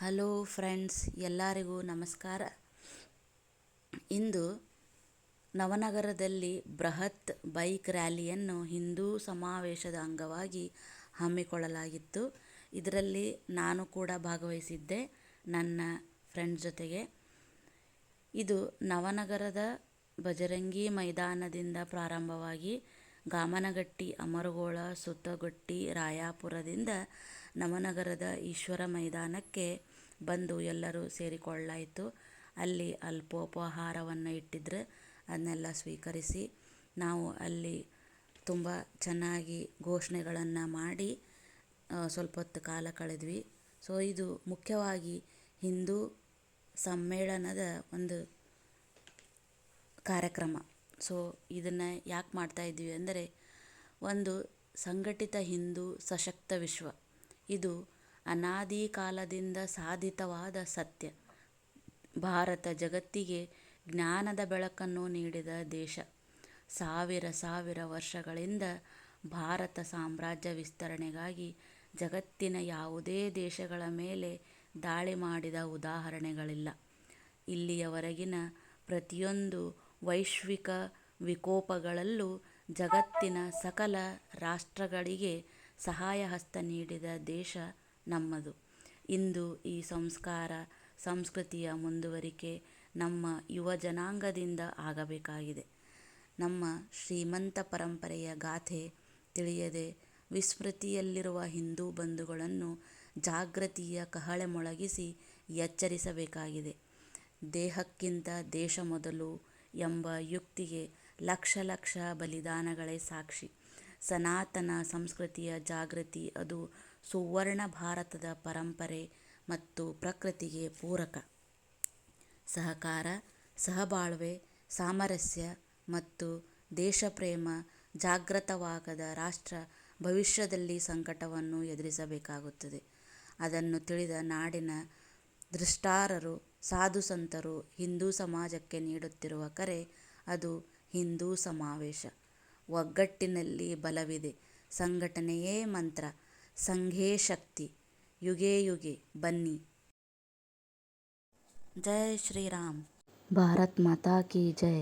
Hello friends, ಎಲ್ಲರಿಗೂ ನಮಸ್ಕಾರ. ಇಂದು ನವನಗರದಲ್ಲಿ ಬೃಹತ್ ಬೈಕ್ ರ್ಯಾಲಿಯನ್ನು ಹಿಂದೂ ಸಮಾವೇಶದ ಅಂಗವಾಗಿ ಹಮ್ಮಿಕೊಳ್ಳಲಾಗಿತ್ತು. ಇದರಲ್ಲಿ ನಾನು ಕೂಡ ಭಾಗವಹಿಸಿದ್ದೆ ನನ್ನ ಫ್ರೆಂಡ್ಸ್ ಜೊತೆಗೆ. ಇದು ನವನಗರದ ಬಜರಂಗಿ ಮೈದಾನದಿಂದ ಪ್ರಾರಂಭವಾಗಿ ಗಾಮನಗಟ್ಟಿ, ಅಮರಗೋಳ, ಸುತ್ತಗಟ್ಟಿ, ರಾಯಾಪುರದಿಂದ ನವನಗರದ ಈಶ್ವರ ಮೈದಾನಕ್ಕೆ ಬಂದು ಎಲ್ಲರೂ ಸೇರಿಕೊಳ್ಳಾಯಿತು. ಅಲ್ಲಿ ಅಲ್ಪೋಪಹಾರವನ್ನು ಇಟ್ಟಿದ್ರೆ ಅದನ್ನೆಲ್ಲ ಸ್ವೀಕರಿಸಿ ನಾವು ಅಲ್ಲಿ ತುಂಬ ಚೆನ್ನಾಗಿ ಘೋಷಣೆಗಳನ್ನು ಮಾಡಿ ಸ್ವಲ್ಪ ಹೊತ್ತು ಕಾಲ ಕಳೆದ್ವಿ. ಸೊ ಇದು ಮುಖ್ಯವಾಗಿ ಹಿಂದೂ ಸಮ್ಮೇಳನದ ಒಂದು ಕಾರ್ಯಕ್ರಮ. ಸೊ ಇದನ್ನು ಯಾಕೆ ಮಾಡ್ತಾ ಇದ್ವಿ ಅಂದರೆ, ಒಂದು ಸಂಘಟಿತ ಹಿಂದೂ ಸಶಕ್ತ ವಿಶ್ವ, ಇದು ಅನಾದಿ ಕಾಲದಿಂದ ಸಾಧಿತವಾದ ಸತ್ಯ. ಭಾರತ ಜಗತ್ತಿಗೆ ಜ್ಞಾನದ ಬೆಳಕನ್ನು ನೀಡಿದ ದೇಶ. ಸಾವಿರ ವರ್ಷಗಳಿಂದ ಭಾರತ ಸಾಮ್ರಾಜ್ಯ ವಿಸ್ತರಣೆಗಾಗಿ ಜಗತ್ತಿನ ಯಾವುದೇ ದೇಶಗಳ ಮೇಲೆ ದಾಳಿ ಮಾಡಿದ ಉದಾಹರಣೆಗಳಿಲ್ಲ. ಇಲ್ಲಿಯವರೆಗಿನ ಪ್ರತಿಯೊಂದು ವೈಶ್ವಿಕ ವಿಕೋಪಗಳಲ್ಲೂ ಜಗತ್ತಿನ ಸಕಲ ರಾಷ್ಟ್ರಗಳಿಗೆ ಸಹಾಯ ಹಸ್ತ ನೀಡಿದ ದೇಶ ನಮ್ಮದು. ಇಂದು ಈ ಸಂಸ್ಕಾರ ಸಂಸ್ಕೃತಿಯ ಮುಂದುವರಿಕೆ ನಮ್ಮ ಯುವ ಜನಾಂಗದಿಂದ ಆಗಬೇಕಾಗಿದೆ. ನಮ್ಮ ಶ್ರೀಮಂತ ಪರಂಪರೆಯ ಗಾಥೆ ತಿಳಿಯದೆ ವಿಸ್ಮೃತಿಯಲ್ಲಿರುವ ಹಿಂದೂ ಬಂಧುಗಳನ್ನು ಜಾಗೃತಿಯ ಕಹಳೆ ಮೊಳಗಿಸಿ ಎಚ್ಚರಿಸಬೇಕಾಗಿದೆ. ದೇಹಕ್ಕಿಂತ ದೇಶ ಮೊದಲು ಎಂಬ ಯುಕ್ತಿಗೆ ಲಕ್ಷ ಬಲಿದಾನಗಳೇ ಸಾಕ್ಷಿ. ಸನಾತನ ಸಂಸ್ಕೃತಿಯ ಜಾಗೃತಿ ಅದು ಸುವರ್ಣ ಭಾರತದ ಪರಂಪರೆ ಮತ್ತು ಪ್ರಕೃತಿಗೆ ಪೂರಕ. ಸಹಕಾರ, ಸಹಬಾಳ್ವೆ, ಸಾಮರಸ್ಯ ಮತ್ತು ದೇಶಪ್ರೇಮ ಜಾಗೃತವಾಗದ ರಾಷ್ಟ್ರ ಭವಿಷ್ಯದಲ್ಲಿ ಸಂಕಟವನ್ನು ಎದುರಿಸಬೇಕಾಗುತ್ತದೆ. ಅದನ್ನು ತಿಳಿದ ನಾಡಿನ ದ್ರಷ್ಟಾರರು, ಸಾಧು ಸಂತರು ಹಿಂದೂ ಸಮಾಜಕ್ಕೆ ನೀಡುತ್ತಿರುವ ಕರೆ ಅದು ಹಿಂದೂ ಸಮಾವೇಶ. ಒಗ್ಗಟ್ಟಿನಲ್ಲಿ ಬಲವಿದೆ, ಸಂಘಟನೆಯೇ ಮಂತ್ರ, ಸಂಘೇ ಶಕ್ತಿ. ಯುಗೇ ಯುಗೇ ಬನ್ನಿ. ಜೈ ಶ್ರೀರಾಮ್. ಭಾರತ್ ಮಾತಾ ಕಿ ಜೈ.